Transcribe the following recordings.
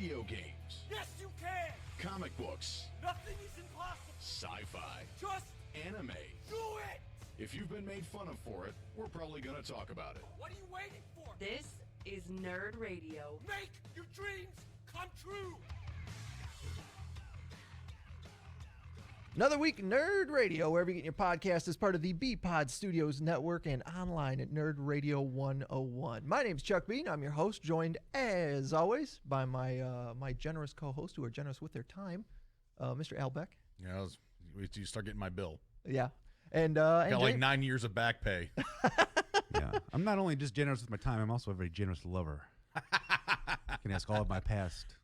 Video games. Yes, you can. Comic books. Nothing is impossible. Sci-fi. Just anime. do it. If you've been made fun of for it, we're probably going to talk about it. What are you waiting for? This is Nerd Radio. Make your dreams come true. Another week, Nerd Radio, wherever you get your podcast, is part of the B-Pod Studios network and online at Nerd Radio 101. My name's Chuck B, and I'm your host, joined, as always, by my generous co-host, who are generous with their time, Mr. Al Beck. Yeah, you start getting my bill. Yeah. And got like 9 years of back pay. Yeah, I'm not only just generous with my time, I'm also a very generous lover. I can ask all of my past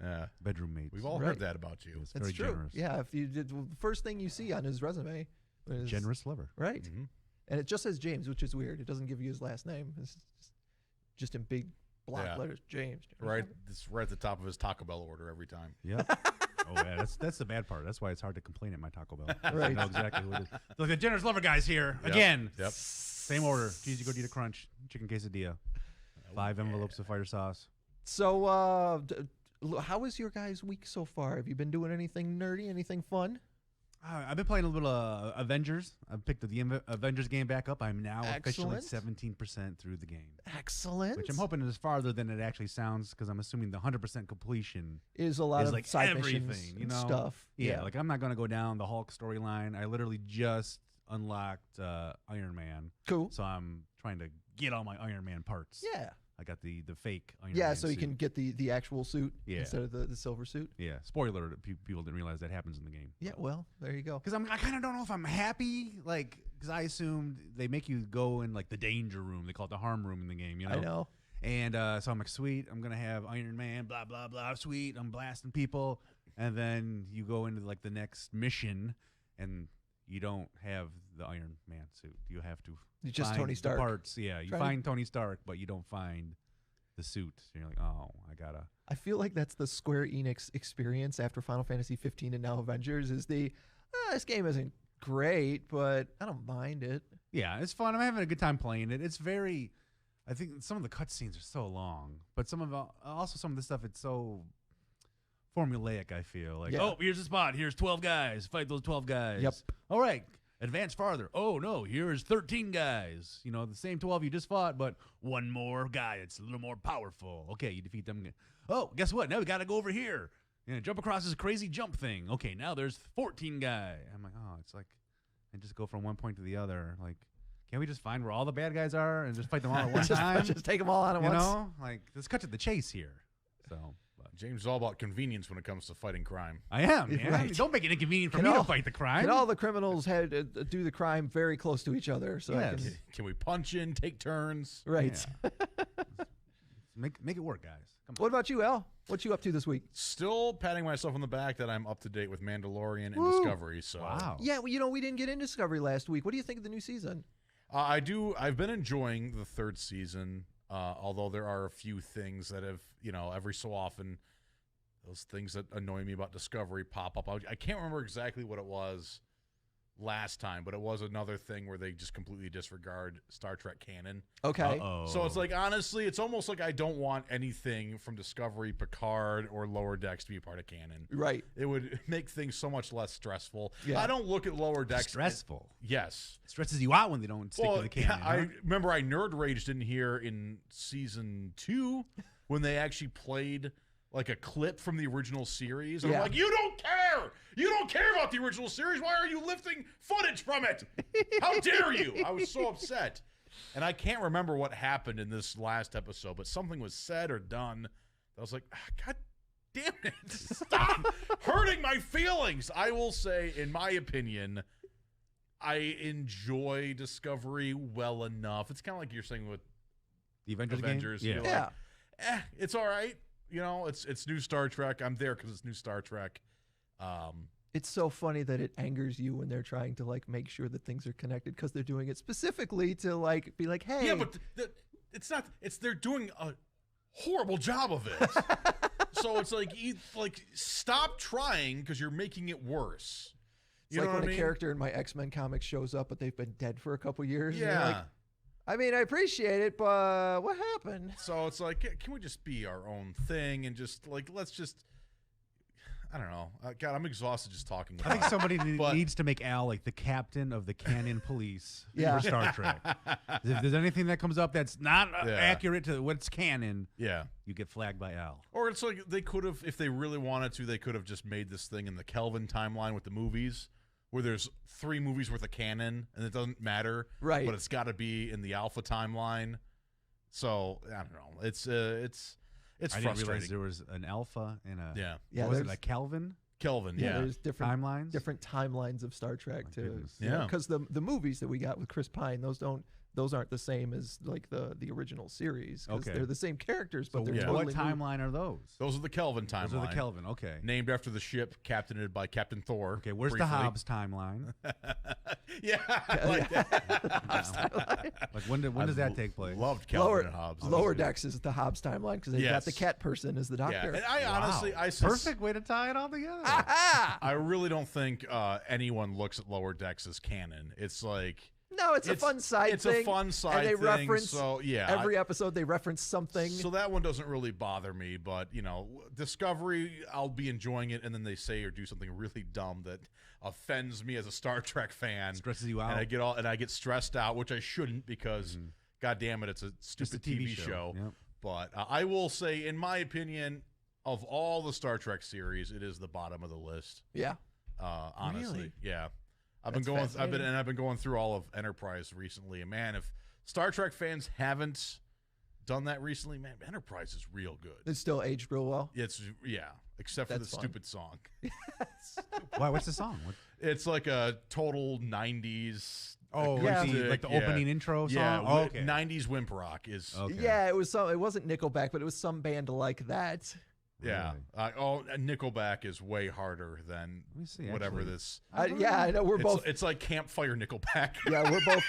bedroom mates. We've all heard that about you. It's That's very true. generous. Yeah, if you did, the first thing you see on his resume is Generous lover. right? Mm-hmm. And it just says James, which is weird. It doesn't give you his last name. It's just in big block letters, James. Right, it's right at the top of his Taco Bell order every time. Yeah. Oh, yeah, that's the bad part. That's why it's hard to complain at my Taco Bell. Right. I know exactly who it is. Look, the generous lover guy's here Yep. again. Yep. Same order. Cheesy gordita crunch, chicken quesadilla, 5 envelopes of fire sauce. So, how was your guys' week so far? Have you been doing anything nerdy, anything fun? I've been playing a little Avengers. I picked the Avengers game back up. I'm now officially 17% through the game. Excellent. Which I'm hoping is farther than it actually sounds, because I'm assuming the 100% completion is a lot is of like side everything, missions you and know? stuff. Yeah, like I'm not going to go down the Hulk storyline. I literally just unlocked Iron Man. Cool. So I'm trying to get all my Iron Man parts. Yeah. I got the fake Iron Man Yeah, so you suit. can get the actual suit Yeah. instead of the silver suit. Yeah, spoiler alert, people didn't realize that happens in the game. Yeah, well, there you go. Because I kind of don't know if I'm happy, like, because I assumed they make you go in, like, the danger room. They call it the harm room in the game, you know? I know. And so I'm like, sweet, I'm going to have Iron Man, blah, blah, blah, sweet, I'm blasting people. And then you go into, like, the next mission, and you don't have the Iron Man suit. You have to You just find Tony the Stark. parts. Yeah, you Try find Tony Stark, but you don't find the suit. So you're like, oh, I got to. I feel like that's the Square Enix experience after Final Fantasy 15 and now Avengers is this game isn't great, but I don't mind it. Yeah, it's fun. I'm having a good time playing it. It's very, I think some of the cutscenes are so long, but some of the stuff, it's so formulaic, I feel. Like, oh, here's a spot. Here's 12 guys. Fight those 12 guys. Yep. All right. Advance farther. Oh, no, here's 13 guys. You know, the same 12 you just fought, but one more guy that's a little more powerful. Okay, you defeat them. Oh, guess what? Now we got to go over here. Jump across this crazy jump thing. Okay, now there's 14 guys. I'm like, oh, it's like, and just go from one point to the other. Like, can't we just find where all the bad guys are and just fight them all at one time? Just take them all on at once. You know? Like, let's cut to the chase here. So... James is all about convenience when it comes to fighting crime. I am, man. Right. Don't make it inconvenient for me to fight the crime. And all the criminals had do the crime very close to each other. So I Yes. Can we punch in, take turns? right. Yeah. Make it work, guys. Come on. What about you, Al? What you up to this week? Still patting myself on the back that I'm up to date with Mandalorian and Woo. Discovery. So Wow. Yeah, well, we didn't get into Discovery last week. What do you think of the new season? I've been enjoying the third season, although there are a few things that have, every so often, those things that annoy me about Discovery pop up. I can't remember exactly what it was last time, but it was another thing where they just completely disregard Star Trek canon. Okay. Uh-oh. So it's like, honestly, it's almost like I don't want anything from Discovery, Picard, or Lower Decks to be part of canon. Right. It would make things so much less stressful. Yeah. I don't look at Lower Decks. Stressful. Yes. It stresses you out when they don't stick to the canon. I remember I nerd raged in here in season 2 when they actually played like a clip from the original series. And I'm like, you don't care! You don't care about the original series! Why are you lifting footage from it? How dare you? I was so upset. And I can't remember what happened in this last episode, but something was said or done. I was like, God damn it. Stop hurting my feelings. I will say, in my opinion, I enjoy Discovery well enough. It's kind of like you're saying with the Avengers Avengers. game? You're like, it's all right. It's new Star Trek. I'm there because it's new Star Trek. It's so funny that it angers you when they're trying to like make sure that things are connected because they're doing it specifically to like be like, hey. Yeah, but it's not. They're doing a horrible job of it. So it's like, stop trying because you're making it worse. It's like when a character in my X-Men comic shows up, but they've been dead for a couple years. Yeah. And you're like, I mean, I appreciate it, but what happened? So it's like, can we just be our own thing and just like let's just. I don't know. God, I'm exhausted just talking about I think somebody But- needs to make Al like the captain of the canon police Yeah. for Star Trek. If there's anything that comes up that's not Yeah. accurate to what's canon, Yeah. you get flagged by Al. Or it's like they could have, if they really wanted to, they could have just made this thing in the Kelvin timeline with the movies, where there's 3 movies worth of canon, and it doesn't matter. Right. But it's got to be in the Alpha timeline. So I don't know. It's I didn't realize frustrating. there was an alpha and a Yeah. Yeah, what was it, there's- a Kelvin Kelvin. Yeah, Yeah. there's different timelines? different timelines of Star Trek My too. goodness. Yeah. Because the movies that we got with Chris Pine, those aren't the same as like the original series. 'Cause Okay. they're the same characters, but So they're yeah. totally what new. timeline are those? Those are the Kelvin timeline. Those are the Kelvin. Okay. Named after the ship captained by Captain Thor. Okay. Where's briefly. the Hobbs timeline? Yeah. like that. Like when does that take place? Loved Kelvin Lower and Hobbs. lower decks is the Hobbs timeline because they got the Yes. cat person as the Yeah. doctor. And I honestly, Wow. I Perfect way to tie it all together. I really don't think anyone looks at lower decks as canon. It's like No, it's a fun side it's thing. a fun side and they thing. reference So yeah, every episode they reference something. so that one doesn't really bother me. But you know, Discovery, I'll be enjoying it, and then they say or do something really dumb that offends me as a Star Trek fan, Stresses you out. and I get stressed out, which I shouldn't because, God damn it, it's a Just a stupid TV TV show. Yep. But I will say, in my opinion, of all the Star Trek series, it is the bottom of the list. Yeah. Honestly, Really? yeah. I've That's been fascinating. going through all of Enterprise recently, and man, if Star Trek fans haven't done that recently, man, Enterprise is real good. It's still aged real well. It's except for That's the fun. stupid song. Why? What's the song? What? It's like a total '90s. Oh, Yeah. like the opening intro song. Yeah, Oh, okay. '90s wimp rock is. Okay. Yeah, it was some. It wasn't Nickelback, but it was some band like that. Yeah. Really? Nickelback is way harder than Let me see, whatever actually. this. Yeah, I know we're both. It's like Campfire Nickelback. Yeah, we're both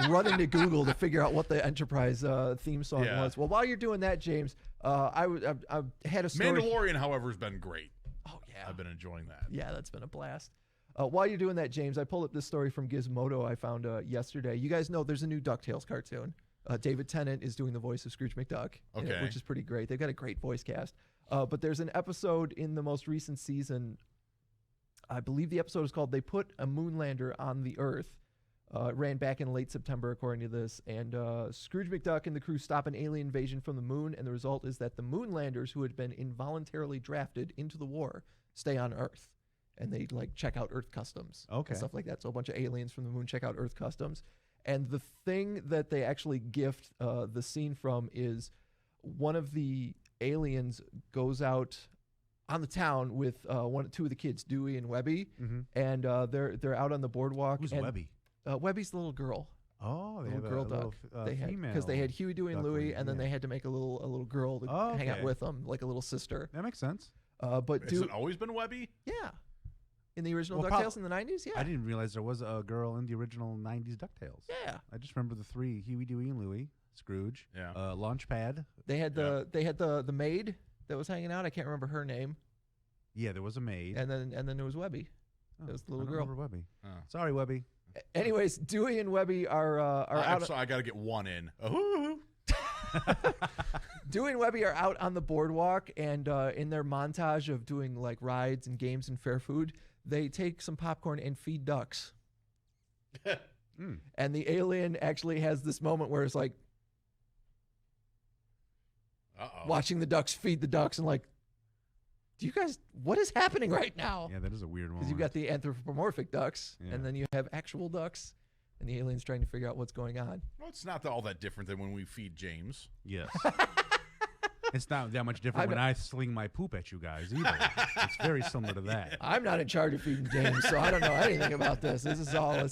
running to Google to figure out what the Enterprise theme song Yeah. was. Well, while you're doing that, James, I had a story. Mandalorian, however, has been great. Oh yeah, I've been enjoying that. yeah, that's been a blast. While you're doing that, James, I pulled up this story from Gizmodo I found yesterday. You guys know there's a new DuckTales cartoon. David Tennant is doing the voice of Scrooge McDuck, in it, Okay. which is pretty great. They've got a great voice cast. But there's an episode in the most recent season. I believe the episode is called "They Put a Moonlander on the Earth." It ran back in late September, according to this. And Scrooge McDuck and the crew stop an alien invasion from the moon, and the result is that the Moonlanders, who had been involuntarily drafted into the war, stay on Earth. And they like check out Earth customs Okay. and stuff like that. So a bunch of aliens from the moon check out Earth customs. And the thing that they actually gift the scene from is one of the aliens goes out on the town with two of the kids, Dewey and Webby, and they're out on the boardwalk. Who's and, Webby? Webby's the little girl. Oh, they Little have girl a little duck. They had female. because they had Huey, Dewey, and Louie, duckling, and then yeah. they had to make a little girl to Oh, hang out okay. with them, like a little sister. That makes sense. But Has it always been Webby? yeah, in the original Well, DuckTales in the '90s, yeah, I didn't realize there was a girl in the original '90s DuckTales. yeah. I just remember the three: Huey, Dewey, and Louie, Scrooge, Yeah. Launchpad. They had the maid that was hanging out. I can't remember her name, Yeah, there was a maid. and then there was Webby. Oh, it was the I little don't girl. remember Webby. Oh. Sorry, Webby. Anyways, Dewey and Webby are out. So I got to get one in. Ooh. Dewey and Webby are out on the boardwalk, and in their montage of doing like rides and games and fair food, they take some popcorn and feed ducks. And the alien actually has this moment where it's like Uh-oh. watching the ducks feed the ducks, and like, do you guys? What is happening right now? Yeah, that is a weird one. Because you've got the anthropomorphic ducks, Yeah. and then you have actual ducks, and the alien's trying to figure out what's going on. Well, it's not all that different than when we feed James. Yes. It's not that much different when I sling my poop at you guys either. It's very similar to that. I'm not in charge of feeding James, so I don't know anything about this. This is all. Yeah,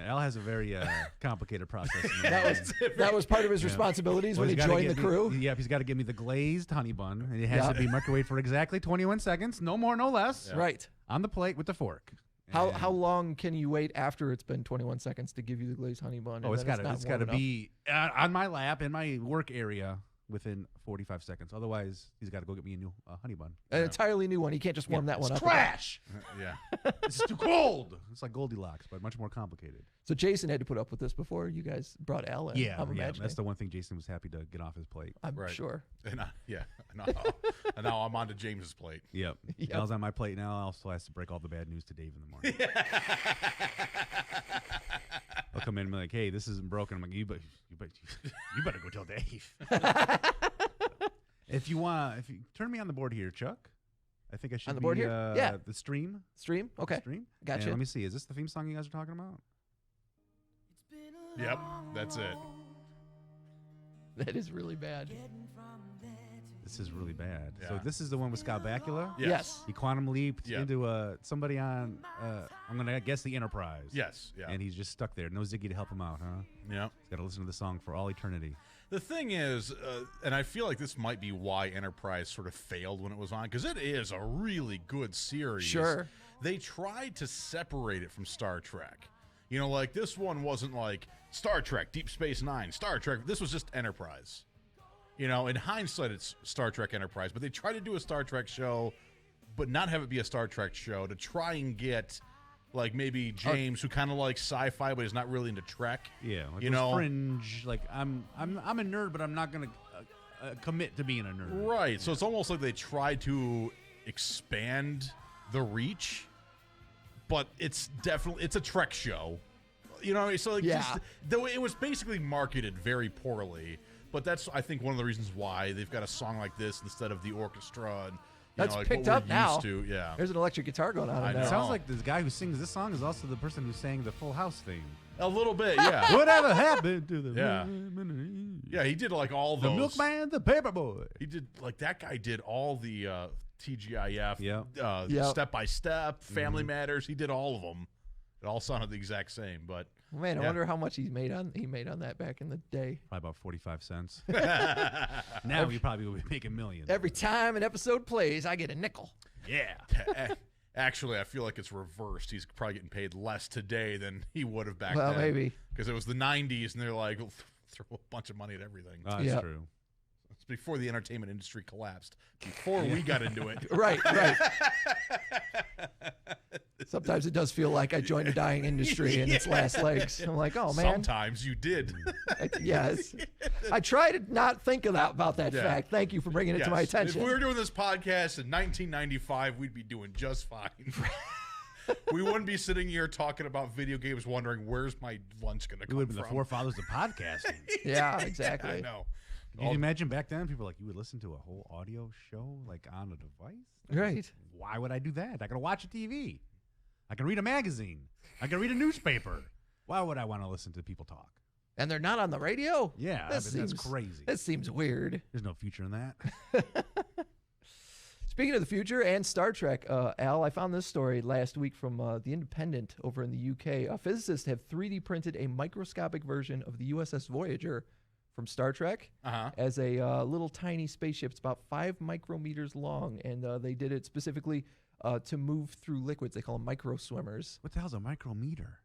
Al has a very complicated process. in the That mind. was that was part of his responsibilities when he he's gotta joined the get crew. Yeah, he's got to give me the glazed honey bun. And it has Yeah. to be microwaved for exactly 21 seconds, no more, no less. Right. On the plate with the fork. How And- how long can you wait after it's been 21 seconds to give you the glazed honey bun? Oh, and it's then got not it's warm got to enough? be on my lap in my work area within 45 seconds. Otherwise, he's got to go get me a new honey bun. An entirely new one. You can't just warm that one up. Trash. Yeah. It's too cold. It's like Goldilocks, but much more complicated. So Jason had to put up with this before you guys brought Al in. I'm imagining. That's the one thing Jason was happy to get off his plate. I'm Right. sure. And and now I'm on to James's plate. Yep. Al's on my plate now. Al still has to break all the bad news to Dave in the morning. I'll come in and be like, "Hey, this isn't broken." I'm like, "You better go tell Dave." If you turn me on the board here, Chuck. I think I should On the board be, here? Yeah. The stream. Stream? Okay. The stream. Gotcha. And let me see. Is this the theme song you guys are talking about? Yep, that's it. That is really bad. This is really bad. Yeah. So this is the one with Scott Bakula? Yes. He quantum leaped Yeah. into somebody on, I'm going to guess the Enterprise. Yes, yeah. And he's just stuck there. No Ziggy to help him out, huh? Yeah. He's got to listen to the song for all eternity. The thing is, and I feel like this might be why Enterprise sort of failed when it was on, because it is a really good series. Sure. They tried to separate it from Star Trek. You know, like this one wasn't like Star Trek, Deep Space Nine, Star Trek. This was just Enterprise. You know, in hindsight, it's Star Trek Enterprise, but they tried to do a Star Trek show, but not have it be a Star Trek show to try and get, like, maybe James, who kind of likes sci-fi, but is not really into Trek. Yeah. Like you those know, fringe. Like, I'm a nerd, but I'm not going to commit to being a nerd. right. So it's almost like they tried to expand the reach, but it's a Trek show. You know, so like, just, though it was basically marketed very poorly. But that's, I think, one of the reasons why they've got a song like this instead of the orchestra and That's like picked what up we're now. used to. Yeah. There's an electric guitar going on I in know. there. It sounds like this guy who sings this song is also the person who sang the Full House theme. A little bit, yeah. Whatever happened to the Yeah. Yeah, he did like all the those. milkman, the paperboy. He did, like, that guy did all the TGIF, Yep. Step by Step, Family Matters. He did all of them. It all sounded the exact same, but Man, I yeah. wonder how much he made on that back in the day. Probably about 45 cents. Now he probably will be making millions. Every time an episode plays, I get a nickel. Yeah. Actually, I feel like it's reversed. He's probably getting paid less today than he would have back Well, then. maybe. Because it was the 90s, and they're like, we'll throw a bunch of money at everything. That's Yeah. true. It's before the entertainment industry collapsed, before we got into it. Right. Sometimes it does feel like I joined a dying industry in its last legs. I'm like, oh, man. Sometimes you did. Yes. I try to not think about that Yeah. fact. Thank you for bringing it to my Yes. attention. If we were doing this podcast in 1995, we'd be doing just fine. We wouldn't be sitting here talking about video games wondering where's my lunch going to We come would have been from. the forefathers of podcasting. Yeah, exactly. I know. Can you imagine back then, people were like, you would listen to a whole audio show like on a device? Right. Why would I do that? I can watch a TV. I can read a magazine. I can read a newspaper. Why would I want to listen to people talk? And they're not on the radio? Yeah, That that's crazy. That seems weird. There's no future in that. Speaking of the future and Star Trek, Al, I found this story last week from The Independent over in the UK. Physicists have 3D printed a microscopic version of the USS Voyager from Star Trek as a little tiny spaceship. It's about 5 micrometers long, and they did it specifically to move through liquids. They call them micro swimmers. What the hell's a micrometer?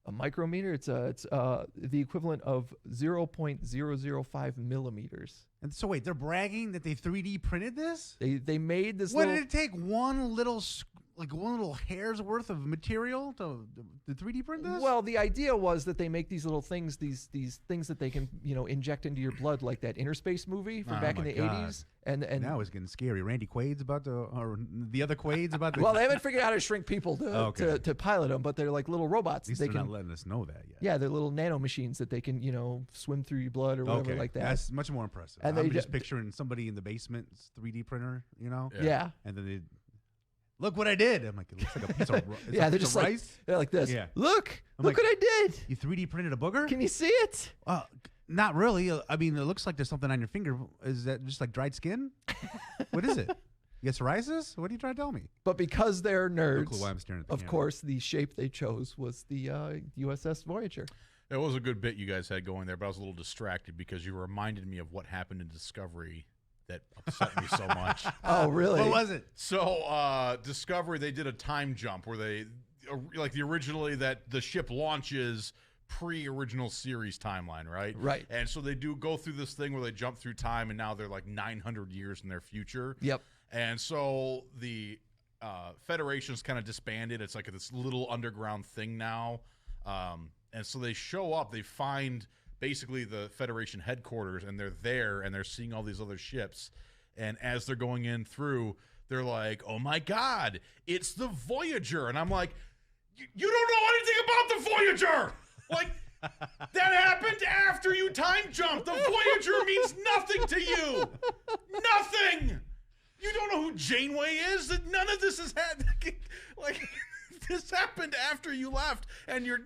A micrometer, it's the equivalent of 0.005 millimeters. And so wait, they're bragging that they 3D printed this? They made this What little... did it take? One little hair's worth of material to 3D print this? Well, the idea was that they make these little things, these things that they can, inject into your blood, like that Inner Space movie from back in the 80s. And now it's getting scary. Randy Quaid's about to, or the other Quaid's about to. Well, they haven't figured out how to shrink people to pilot them, but they're like little robots. At least they they're can, not letting us know that yet. Yeah, they're little nano machines that they can, swim through your blood or whatever like that. That's much more impressive. And I'm they just picturing somebody in the basement's 3D printer, Yeah. And then they look what I did. I'm like, it looks like a piece of yeah, they're just rice. like they're like this. Yeah. Look like, what I did. You 3D printed a booger? Can you see it? Not really. I mean, it looks like there's something on your finger. Is that just like dried skin? What is it? You got psoriasis? What are you trying to tell me? But because they're nerds, clue why I'm staring at the of camera. course, the shape they chose was the USS Voyager. It was a good bit you guys had going there, but I was a little distracted because you reminded me of what happened in Discovery that upset me so much. Oh, really? What was it? So, Discovery, they did a time jump where they, like originally that the ship launches pre-original series timeline, right? Right. And so they do go through this thing where they jump through time, and now they're like 900 years in their future. Yep. And so the Federation's kind of disbanded. It's like this little underground thing now. And so they show up. They find basically the Federation headquarters, and they're there, and they're seeing all these other ships. And as they're going in through, they're like, oh, my God, it's the Voyager. And I'm like, you don't know anything about the Voyager. Like, that happened after you time jumped. The Voyager means nothing to you. Nothing. You don't know who Janeway is? None of this has had, like, this happened after you left. And you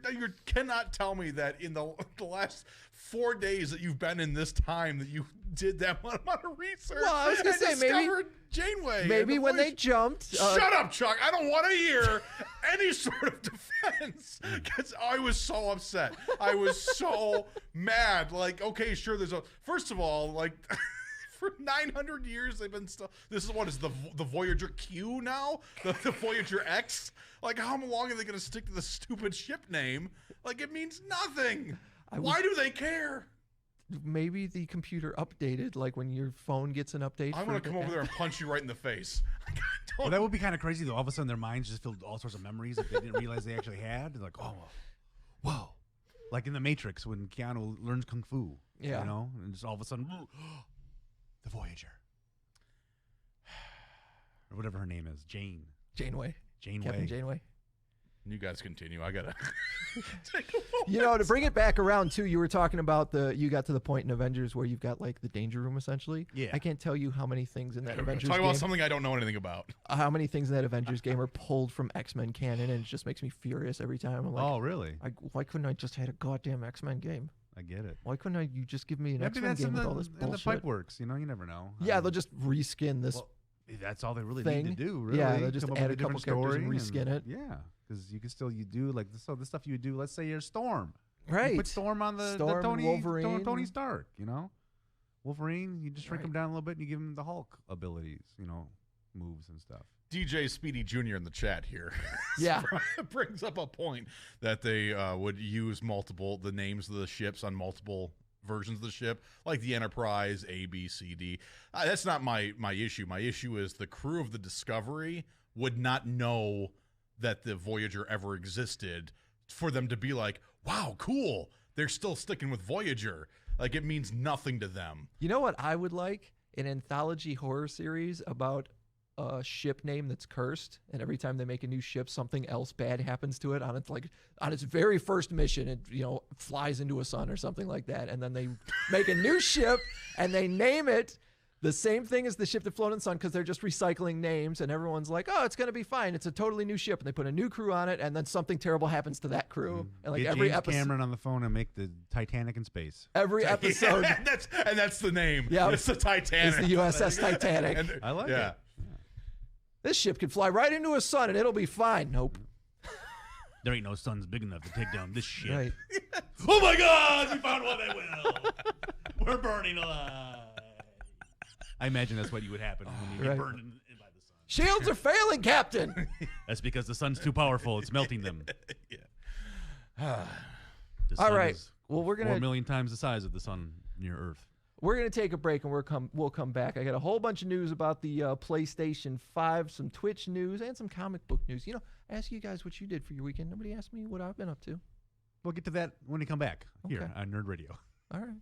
cannot tell me that in the last 4 days that you've been in this time that you did that amount of research. Well, I was gonna say, discovered Janeway. Maybe when they jumped. Shut up, Chuck. I don't want to hear any sort of defense because I was so upset. I was so mad. Like, okay, sure, first of all, like, for 900 years they've been still. This is what is the Voyager Q now? The Voyager X? Like, how long are they going to stick to the stupid ship name? Like, it means nothing. Why do they care? Maybe the computer updated, like when your phone gets an update. I'm going to come over there and punch you right in the face. Well, that would be kind of crazy, though. All of a sudden, their minds just filled all sorts of memories that they didn't realize they actually had. They're like, oh, whoa. Like in The Matrix when Keanu learns Kung Fu. Yeah. You know? And just all of a sudden, the Voyager. Or whatever her name is. Janeway. Captain Janeway. You guys continue. I gotta take a to bring it back around too, you were talking about you got to the point in Avengers where you've got like the danger room essentially. Yeah. I can't tell you how many things in that Avengers Talk game. about something I don't know anything about. How many things in that Avengers game are pulled from X-Men canon, and it just makes me furious every time. I'm like, oh, really? why couldn't I just had a goddamn X-Men game? I get it. Why couldn't you just give me an Maybe X-Men that's game in with the, all this in the bullshit? pipe works. You know, you never know. Yeah, they'll just reskin this. Well, that's all they really thing. need to do, really. Yeah, they'll just Come up add with a couple different characters and story reskin it. Yeah, because you can still do like the stuff you do. Let's say you're Storm, Right. You put Storm on the Storm, Wolverine. Tony Stark. You know, Wolverine. You just shrink him down a little bit and you give him the Hulk abilities. You know, moves and stuff. DJ Speedy Jr. in the chat here. Yeah. brings up a point that they would use the names of the ships on multiple versions of the ship, like the Enterprise, A, B, C, D. That's not my issue. My issue is the crew of the Discovery would not know that the Voyager ever existed for them to be like, wow, cool. They're still sticking with Voyager. Like, it means nothing to them. You know what I would like? An anthology horror series about a ship name that's cursed, and every time they make a new ship, something else bad happens to it on its very first mission. It flies into a sun or something like that, and then they make a new ship and they name it the same thing as the ship that floated in the sun because they're just recycling names, and everyone's like, oh, it's gonna be fine. It's a totally new ship, and they put a new crew on it, and then something terrible happens to that crew. And like Get every James episode, Cameron on the phone and make the Titanic in space. every episode, that's the name. Yeah, it's the Titanic. is the USS Titanic. And- I like yeah. it. This ship can fly right into a sun and it'll be fine. Nope. There ain't no suns big enough to take down this ship. Right. Oh my God! We found one that will. We're burning alive. I imagine that's what would happen when you Right. get burned in by the sun. Shields are failing, Captain. That's because the sun's too powerful. It's melting them. The All sun right. is Well, we're 4 gonna million times the size of the sun near Earth. take a break and we'll come back. I got a whole bunch of news about the PlayStation 5, some Twitch news, and some comic book news. Ask you guys what you did for your weekend. Nobody asked me what I've been up to. We'll get to that when we come back here Okay. on Nerd Radio. All right.